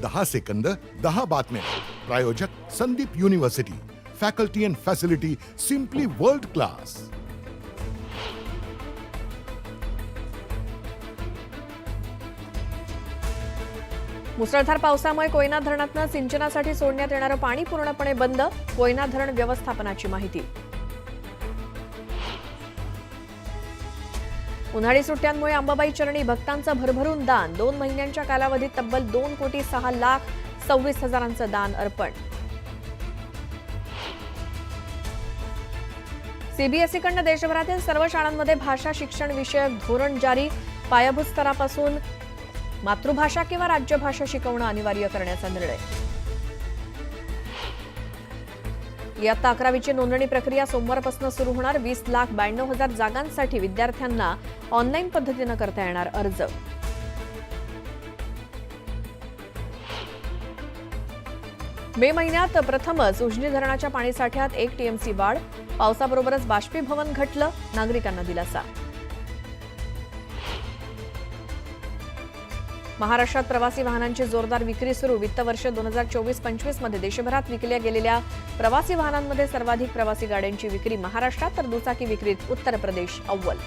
10 second 10 बातम्या. प्रायोजक Sandeep university. Faculty and facility simply world class. मुसळधार पावसामुळे कोयना धरणातून सिंचनासाठी सोडण्यात येणारं पाणी पूर्णपणे बंद. कोयना धरण व्यवस्थापनाची माहिती. उन्हाळी सुट्ट्यांमुळे अंबाबाई चरणी भक्तांचं भरभरून दान. 2 महिन्यांच्या कालावधीत तब्बल 2,06,26,000 दान अर्पण. सीबीएसईकडून देशभरातील सर्व शाळांमध्ये भाषा शिक्षण विषयक धोरण जारी. पायाभूत स्तरापासून मातृभाषा किंवा राज्यभाषा शिकवणं अनिवार्य करण्याचा निर्णय. इयत्ता 11वीची नोंदणी प्रक्रिया सोमवारपासून सुरू होणार. 20,92,000 जागांसाठी विद्यार्थ्यांना ऑनलाईन पद्धतीनं करता येणार अर्ज. मे महिन्यात प्रथमच उजनी धरणाच्या पाणीसाठ्यात 1 टीएमसी वाढ. पावसाबरोबरच बाष्पीभवन घटलं. नागरिकांना दिलासा. महाराष्ट्रात प्रवासी वाहनांची जोरदार विक्री सुरू. वित्त वर्ष 2024-25 मध्ये देशभरात विकल्या गेलेल्या प्रवासी वाहनांमध्ये सर्वाधिक प्रवासी गाड्यांची विक्री महाराष्ट्रात, तर दुचाकी विक्रीत उत्तर प्रदेश अव्वल.